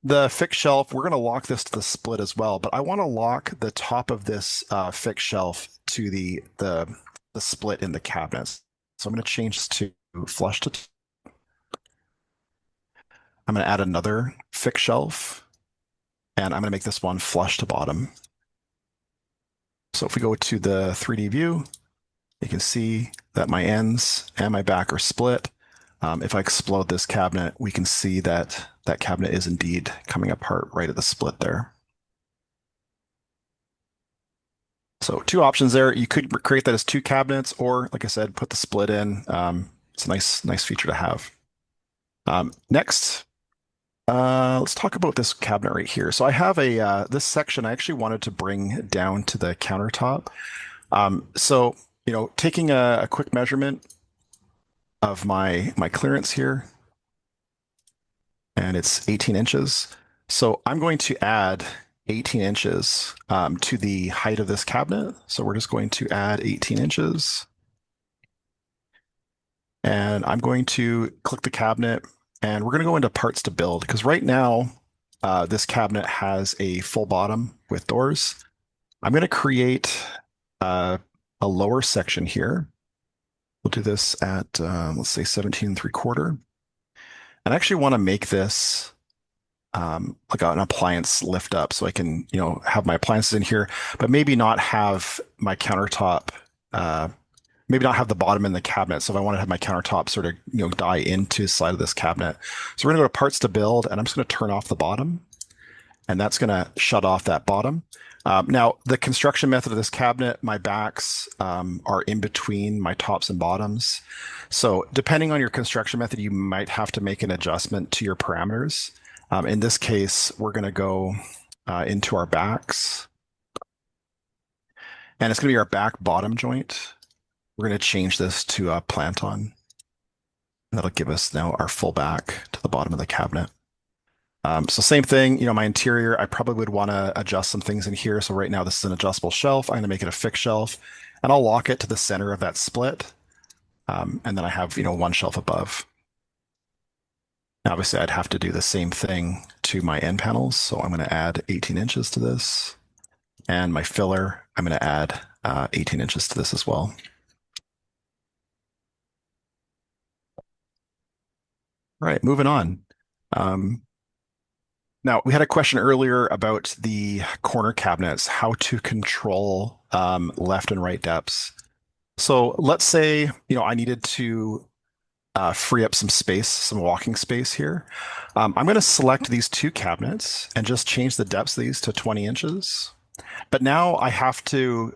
the fixed shelf, we're going to lock this to the split as well, but I want to lock the top of this fixed shelf to the split in the cabinets. So I'm going to change this to flush to. I'm going to add another fixed shelf, and I'm going to make this one flush to bottom. So if we go to the 3D view, you can see that my ends and my back are split. If I explode this cabinet, we can see that that cabinet is indeed coming apart right at the split there. So two options there. You could create that as two cabinets, or like I said, put the split in. It's a nice feature to have. Next, let's talk about this cabinet right here. So I have this section I actually wanted to bring down to the countertop. So taking a quick measurement of my clearance here, and it's 18 inches. So I'm going to add 18 inches to the height of this cabinet. So we're just going to add 18 inches. And I'm going to click the cabinet, and we're going to go into parts to build, because right now this cabinet has a full bottom with doors. I'm going to create a lower section here. We'll do this at, let's say 17 3/4. And I actually want to make this like an appliance lift up, so I can, have my appliances in here, but maybe not have my countertop, maybe not have the bottom in the cabinet. So if I want to have my countertop sort of, die into the side of this cabinet. So we're going to go to parts to build, and I'm just going to turn off the bottom, and that's going to shut off that bottom. Now, the construction method of this cabinet, my backs are in between my tops and bottoms. So depending on your construction method, you might have to make an adjustment to your parameters. In this case, we're going to go into our backs, and it's going to be our back bottom joint. We're going to change this to a plant-on. That'll give us now our full back to the bottom of the cabinet. So same thing, my interior, I probably would want to adjust some things in here. So right now this is an adjustable shelf. I'm going to make it a fixed shelf, and I'll lock it to the center of that split. And then I have, one shelf above. Obviously, I'd have to do the same thing to my end panels. So I'm going to add 18 inches to this. And my filler, I'm going to add 18 inches to this as well. All right, moving on. Now, we had a question earlier about the corner cabinets, how to control left and right depths. So let's say, I needed to free up some space, some walking space here. I'm going to select these two cabinets and just change the depths of these to 20 inches. But now I have to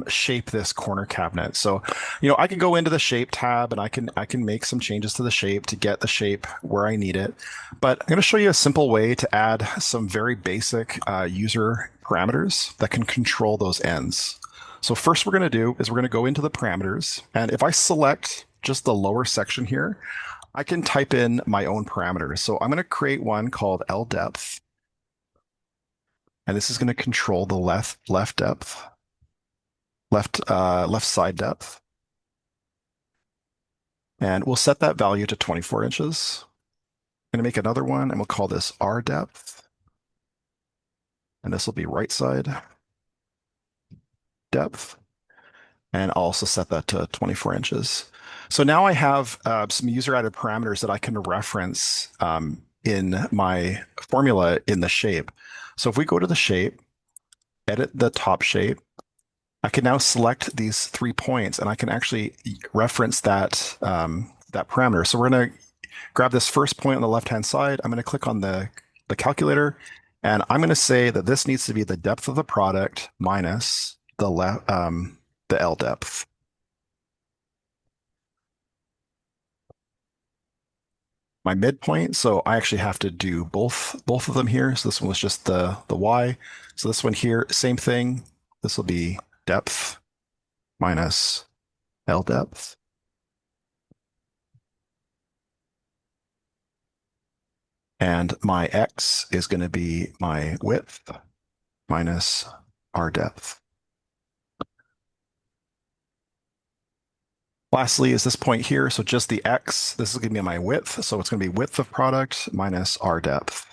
shape this corner cabinet. So, I can go into the shape tab, and I can make some changes to the shape to get the shape where I need it. But I'm going to show you a simple way to add some very basic user parameters that can control those ends. So first we're going to do is we're going to go into the parameters. And if I select just the lower section here, I can type in my own parameters. So I'm going to create one called L depth. And this is going to control the left depth, left side depth. And we'll set that value to 24 inches. going to make another one, and we'll call this R depth. And this will be right side depth. And I'll also set that to 24 inches. So now I have some user-added parameters that I can reference in my formula in the shape. So if we go to the shape, edit the top shape, I can now select these 3 points, and I can actually reference that parameter. So we're going to grab this first point on the left-hand side. I'm going to click on the calculator, and I'm going to say that this needs to be the depth of the product minus the L depth. My midpoint, so I actually have to do both of them here. So this one was just the Y. So this one here, same thing. This will be depth minus L depth. And my X is going to be my width minus R depth. Lastly is this point here. So just the X, this is going to be my width. So it's going to be width of product minus R depth.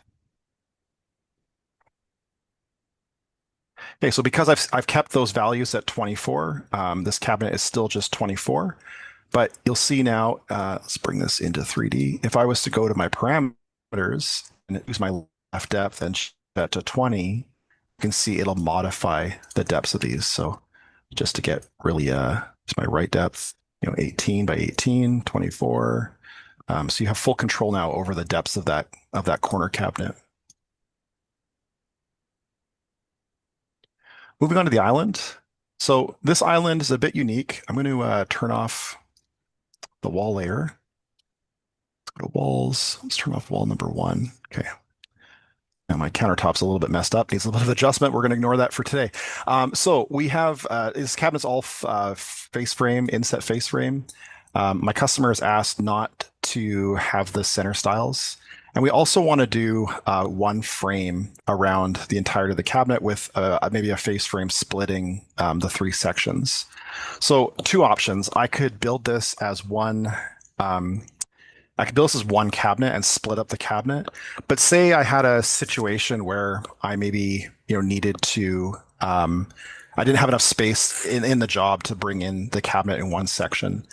Okay, so because I've kept those values at 24, this cabinet is still just 24. But you'll see now, let's bring this into 3D. If I was to go to my parameters and use my left depth and set that to 20, you can see it'll modify the depths of these. So just to get really, it's my right depth, 18 by 18, 24. So you have full control now over the depths of that corner cabinet. Moving on to the island. So this island is a bit unique. I'm going to turn off the wall layer. Let's go to walls. Let's turn off wall number 1. Okay. Now my countertop's a little bit messed up, needs a little bit of adjustment. We're going to ignore that for today. So we have this cabinet's all face frame, inset face frame. My customer has asked not to have the center stiles. And we also want to do one frame around the entirety of the cabinet with maybe a face frame splitting the 3 sections. So 2 options. I could build this as one cabinet and split up the cabinet. But say I had a situation where I maybe needed to, I didn't have enough space in the job to bring in the cabinet in one section.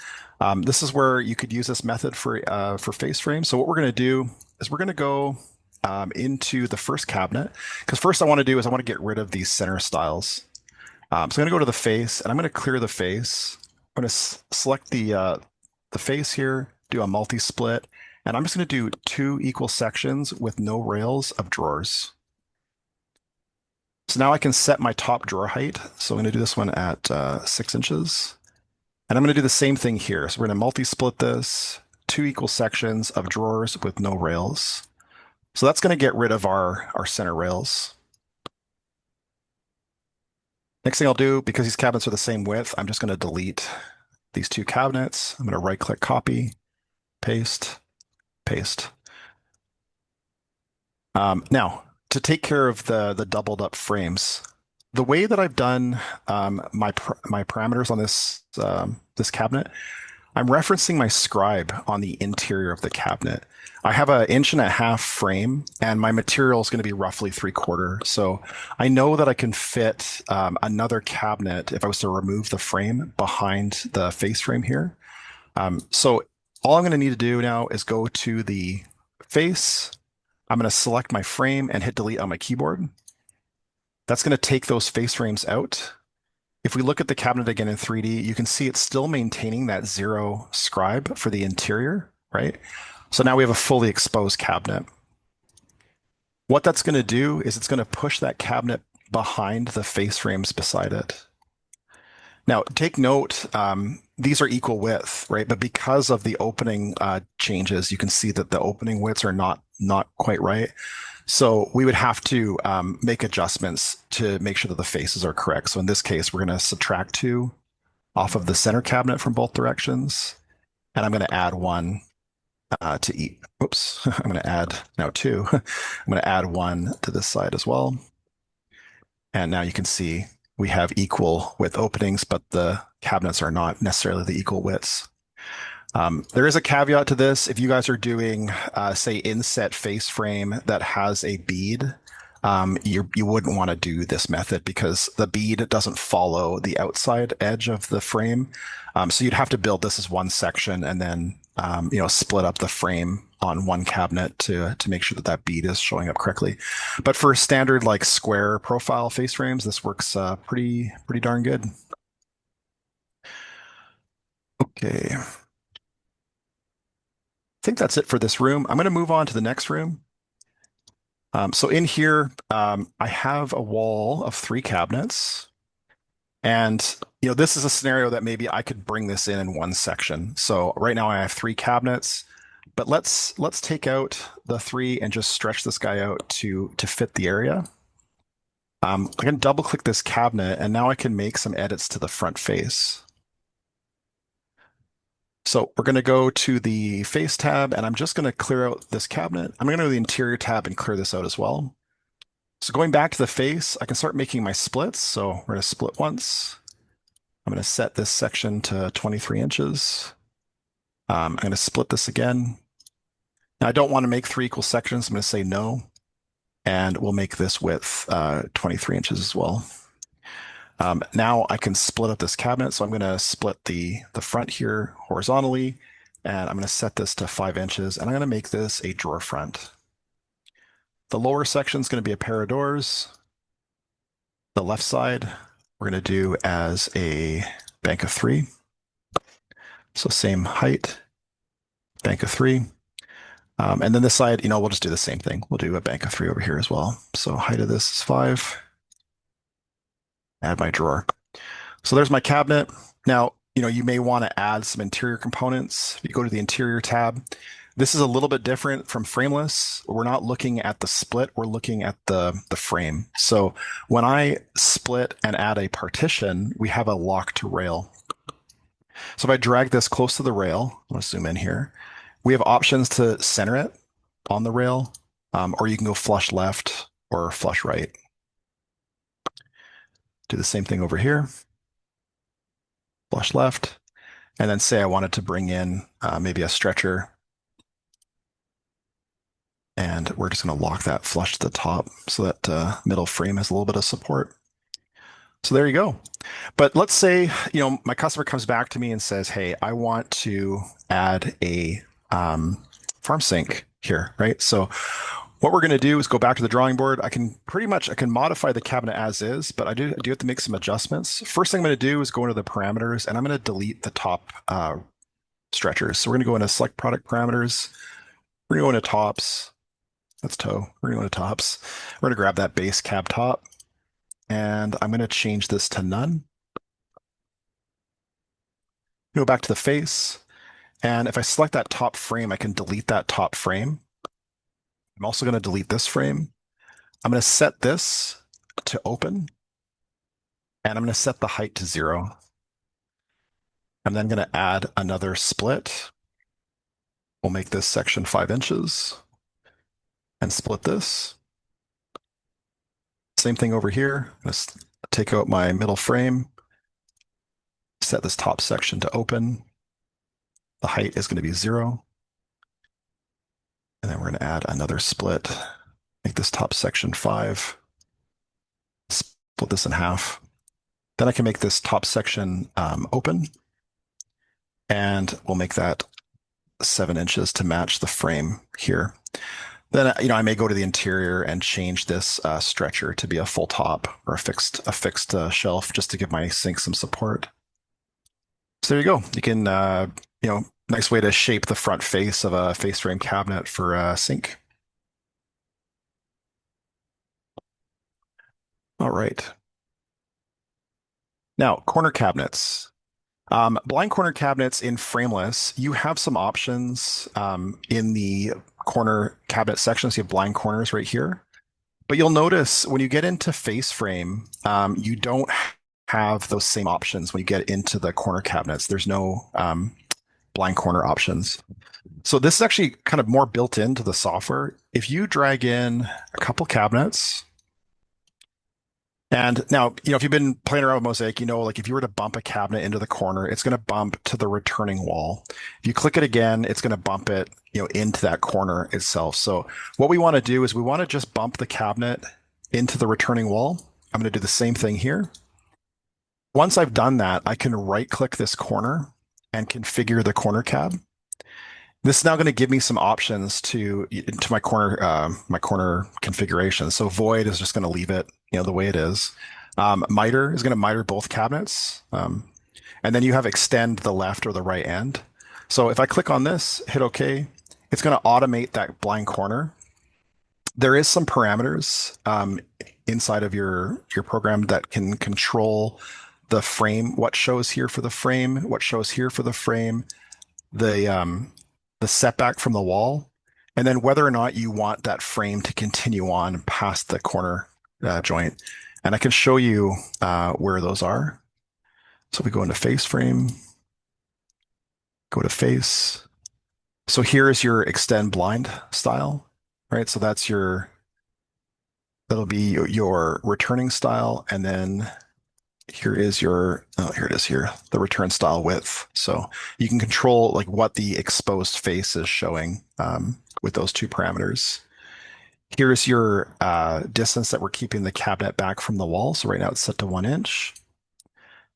This is where you could use this method for face frame. So what we're going to do is we're going to go into the first cabinet, because first I want to get rid of these center stiles. So I'm going to go to the face, and I'm going to clear the face. I'm going to select the face here, do a multi-split, and I'm just going to do 2 equal sections with no rails of drawers. So now I can set my top drawer height. So I'm going to do this one at 6 inches. And I'm going to do the same thing here. So we're going to multi-split this, 2 equal sections of drawers with no rails. So that's going to get rid of our center rails. Next thing I'll do, because these cabinets are the same width, I'm just going to delete these 2 cabinets. I'm going to right-click copy, paste, paste. Now, to take care of the doubled up frames, the way that I've done my parameters on this cabinet, I'm referencing my scribe on the interior of the cabinet. I have an 1.5 inch frame, and my material is going to be roughly 3/4. So I know that I can fit another cabinet if I was to remove the frame behind the face frame here. So all I'm going to need to do now is go to the face. I'm going to select my frame and hit delete on my keyboard. That's going to take those face frames out. If we look at the cabinet again in 3D, you can see it's still maintaining that 0 scribe for the interior, right? So now we have a fully exposed cabinet. What that's going to do is it's going to push that cabinet behind the face frames beside it. Now, take note, these are equal width, right? But because of the opening changes, you can see that the opening widths are not quite right. So we would have to make adjustments to make sure that the faces are correct. So in this case, we're going to subtract 2 off of the center cabinet from both directions. And I'm going to add 1 to each. Oops, I'm going to add now 2. I'm going to add 1 to this side as well. And now you can see we have equal width openings, but the cabinets are not necessarily the equal widths. There is a caveat to this. If you guys are doing, say, inset face frame that has a bead, you wouldn't want to do this method because the bead doesn't follow the outside edge of the frame. So you'd have to build this as one section and then split up the frame on one cabinet to make sure that that bead is showing up correctly. But for standard like square profile face frames, this works pretty darn good. Okay. I think that's it for this room. I'm going to move on to the next room. So in here, I have a wall of 3 cabinets. And this is a scenario that maybe I could bring this in one section. So right now I have 3 cabinets, but let's take out the 3 and just stretch this guy out to fit the area. I can double click this cabinet and now I can make some edits to the front face. So we're going to go to the face tab and I'm just going to clear out this cabinet. I'm going to go to the interior tab and clear this out as well. So going back to the face, I can start making my splits. So we're going to split once. I'm going to set this section to 23 inches. I'm going to split this again. Now I don't want to make 3 equal sections. I'm going to say no. And we'll make this width 23 inches as well. Now I can split up this cabinet. So I'm going to split the front here horizontally. And I'm going to set this to 5 inches. And I'm going to make this a drawer front. The lower section is going to be a pair of doors. The left side we're going to do as a bank of 3. So same height, bank of 3. And then this side, we'll just do the same thing. We'll do a bank of 3 over here as well. So height of this is 5. Add my drawer. So there's my cabinet. Now, you may want to add some interior components. If you go to the interior tab, this is a little bit different from frameless. We're not looking at the split, we're looking at the frame. So when I split and add a partition, we have a lock to rail. So if I drag this close to the rail, I'm going to zoom in here, we have options to center it on the rail, or you can go flush left or flush right. Do the same thing over here, flush left, and then say I wanted to bring in maybe a stretcher. And we're just going to lock that flush to the top so that middle frame has a little bit of support. So there you go. But let's say, my customer comes back to me and says, hey, I want to add a farm sink here, right? So what we're going to do is go back to the drawing board. I can modify the cabinet as is, but I do have to make some adjustments. First thing I'm going to do is go into the parameters and I'm going to delete the top stretchers. So we're going to go into select product parameters. We're going to go into tops. That's toe. We're going to go to tops. We're going to grab that base cab top and I'm going to change this to none. Go back to the face. And if I select that top frame, I can delete that top frame. I'm also going to delete this frame. I'm going to set this to open and I'm going to set the height to 0. I'm then going to add another split. We'll make this section 5 inches. And split this. Same thing over here. Let's take out my middle frame, set this top section to open. The height is going to be 0. And then we're going to add another split, make this top section 5, split this in half. Then I can make this top section open, and we'll make that 7 inches to match the frame here. Then, I may go to the interior and change this stretcher to be a full top or a fixed shelf just to give my sink some support. So there you go. You can, nice way to shape the front face of a face frame cabinet for a sink. All right. Now, corner cabinets. Blind corner cabinets in frameless, you have some options in the corner cabinet section. So you have blind corners right here. But you'll notice when you get into face frame, you don't have those same options when you get into the corner cabinets. There's no blind corner options. So this is actually kind of more built into the software. If you drag in a couple cabinets And now, if you've been playing around with Mosaic, like if you were to bump a cabinet into the corner, it's going to bump to the returning wall. If you click it again, it's going to bump it, into that corner itself. So what we want to do is we want to just bump the cabinet into the returning wall. I'm going to do the same thing here. Once I've done that, I can right click this corner and configure the corner cab. This is now going to give me some options to my corner configuration. So void is just going to leave it, the way it is. Miter is going to miter both cabinets, and then you have extend the left or the right end. So if I click on this, hit OK, it's going to automate that blind corner. There is some parameters inside of your program that can control the frame, what shows here for the frame, what shows here for the frame, the setback from the wall, and then whether or not you want that frame to continue on past the corner joint. And I can show you where those are. So we go into face frame, go to face. So here is your extend blind style, right? So that'll be your returning style. And then here is here it is here, the return style width. So you can control like what the exposed face is showing with those two parameters. Here's your distance that we're keeping the cabinet back from the wall. So right now it's set to 1 inch.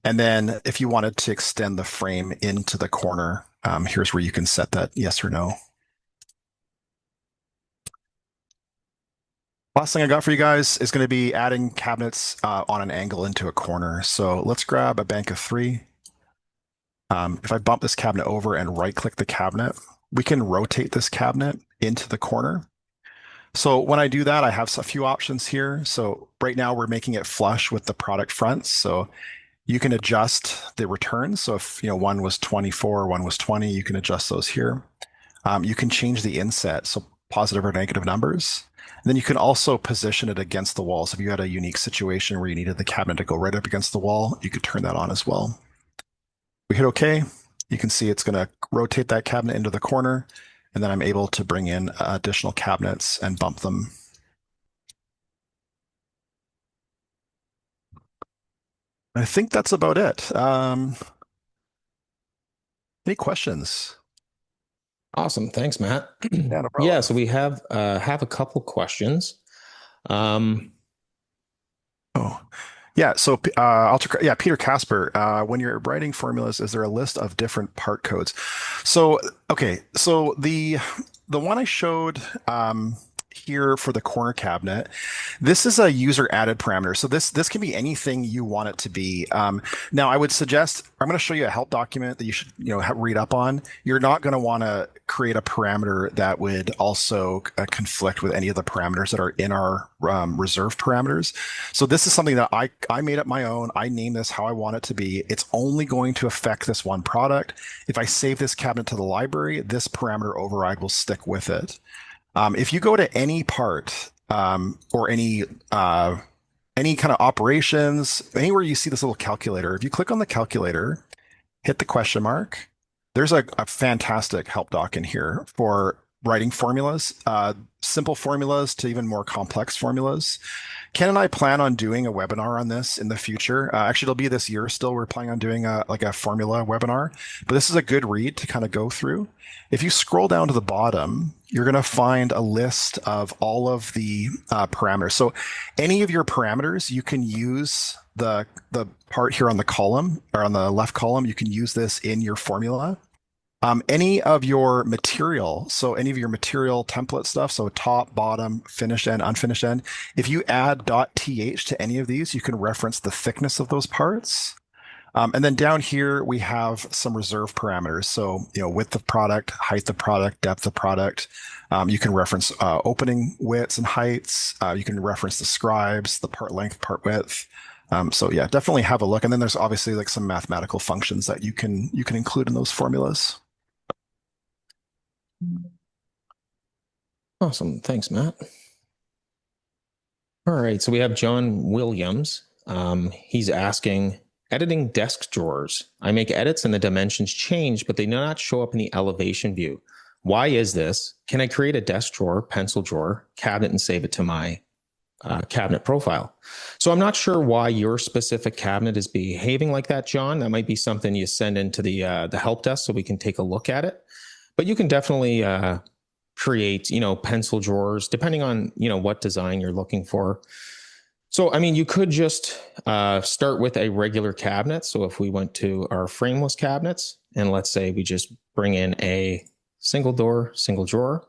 And then if you wanted to extend the frame into the corner, here's where you can set that yes or no. Last thing I got for you guys is going to be adding cabinets on an angle into a corner. So let's grab a bank of 3. If I bump this cabinet over and right click the cabinet, we can rotate this cabinet into the corner. So when I do that, I have a few options here. So right now we're making it flush with the product fronts. So you can adjust the returns. So if one was 24, one was 20, you can adjust those here. You can change the inset, so positive or negative numbers. And then you can also position it against the wall. So if you had a unique situation where you needed the cabinet to go right up against the wall, you could turn that on as well. We hit OK. You can see it's going to rotate that cabinet into the corner. And then I'm able to bring in additional cabinets and bump them. I think that's about it. Any questions? Awesome. Thanks, Matt. Yeah, no problem. Yeah, so we have a couple questions. Oh, yeah. So, Peter Casper, when you're writing formulas, is there a list of different part codes? So, okay. So the one I showed here for the corner cabinet, this is a user added parameter. So this can be anything you want it to be. Now, I would suggest I'm going to show you a help document that you should read up on. You're not going to want to create a parameter that would also conflict with any of the parameters that are in our reserve parameters. So this is something that I made up my own. I named this how I want it to be. It's only going to affect this one product. If I save this cabinet to the library, this parameter override will stick with it. If you go to any part or any kind of operations, anywhere you see this little calculator, if you click on the calculator, hit the question mark, there's a fantastic help doc in here for writing formulas, simple formulas to even more complex formulas. Ken and I plan on doing a webinar on this in the future. Actually, it'll be this year still. We're planning on doing a formula webinar, but this is a good read to kind of go through. If you scroll down to the bottom, you're going to find a list of all of the parameters. So any of your parameters, you can use the part here on the column or on the left column, you can use this in your formula. Any of your material, so any of your material template stuff, so top, bottom, finished end, unfinished end, if you add .th to any of these, you can reference the thickness of those parts. And then down here, we have some reserve parameters. So, width of product, height of product, depth of product. You can reference opening widths and heights. You can reference the scribes, the part length, part width. So yeah, definitely have a look. And then there's obviously like some mathematical functions that you can include in those formulas. Awesome. Thanks, Matt. All right. So we have John Williams. He's asking, editing desk drawers. I make edits and the dimensions change, but they do not show up in the elevation view. Why is this? Can I create a desk drawer, pencil drawer, cabinet, and save it to my cabinet profile. So I'm not sure why your specific cabinet is behaving like that, John. That might be something you send into the help desk so we can take a look at it. But you can definitely create, pencil drawers depending on, what design you're looking for. So, I mean, you could just start with a regular cabinet. So if we went to our frameless cabinets and let's say we just bring in a single door, single drawer.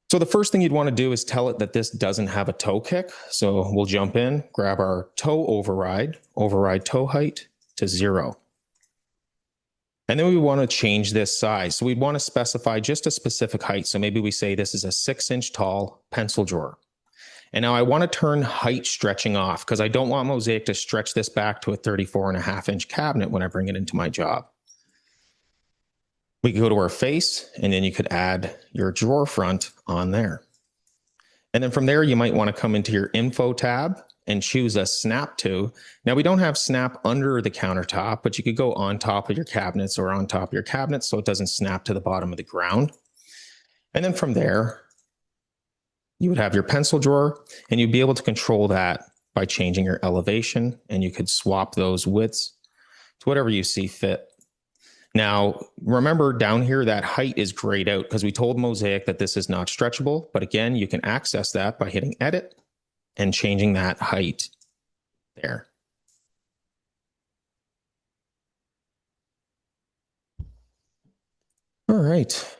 So the first thing you'd want to do is tell it that this doesn't have a toe kick. So we'll jump in, grab our toe override toe height to 0. And then we want to change this size. So we'd want to specify just a specific height. So maybe we say this is a 6-inch tall pencil drawer. And now I want to turn height stretching off because I don't want Mosaic to stretch this back to a 34.5-inch cabinet when I bring it into my job. We could go to our face and then you could add your drawer front on there. And then from there, you might want to come into your info tab and choose a snap to. Now we don't have snap under the countertop, but you could go on top of your cabinets or on top of your cabinets so it doesn't snap to the bottom of the ground. And then from there, you would have your pencil drawer and you'd be able to control that by changing your elevation, and you could swap those widths to whatever you see fit. Now, remember down here, that height is grayed out because we told Mosaic that this is not stretchable. But again, you can access that by hitting edit and changing that height there. All right.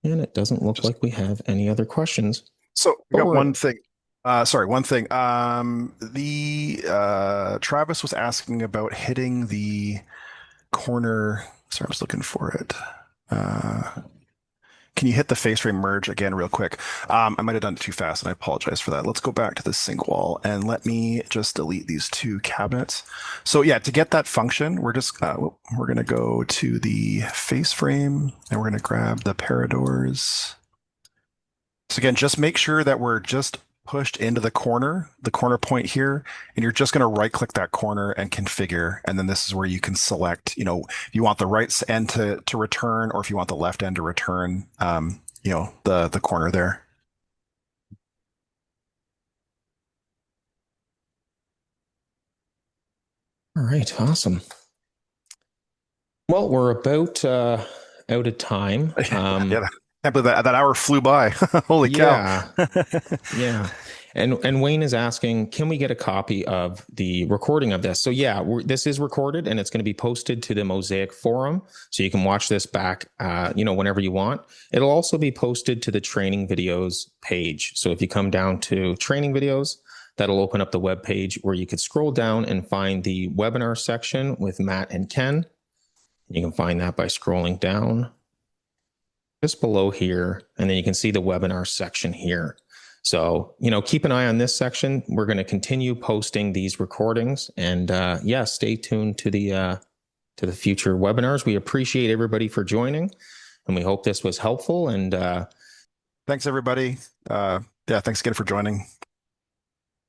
And it doesn't look like we have any other questions. So we got one thing. One thing. Travis was asking about hitting the corner. Sorry, I'm just looking for it. Can you hit the face frame merge again real quick? I might have done it too fast and I apologize for that. Let's go back to the sync wall and let me just delete these 2 cabinets. So yeah, to get that function, we're going to go to the face frame and we're going to grab the paradors. So again, just make sure that we're just pushed into the corner point here, and you're just going to right click that corner and configure. And then this is where you can select, if you want the right end to return, or if you want the left end to return, the corner there. All right. Awesome. Well, we're about out of time. Yeah. I can't believe that hour flew by. Holy cow. Yeah. And Wayne is asking, can we get a copy of the recording of this? So yeah, this is recorded and it's going to be posted to the Mosaic forum. So you can watch this back, whenever you want. It'll also be posted to the training videos page. So if you come down to training videos, that'll open up the web page where you could scroll down and find the webinar section with Matt and Ken. You can find that by scrolling down just below here, and then you can see the webinar section here. So, keep an eye on this section. We're going to continue posting these recordings, and stay tuned to the future webinars. We appreciate everybody for joining, and we hope this was helpful. And thanks everybody. Thanks again for joining.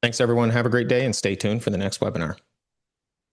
Thanks everyone. Have a great day, and stay tuned for the next webinar.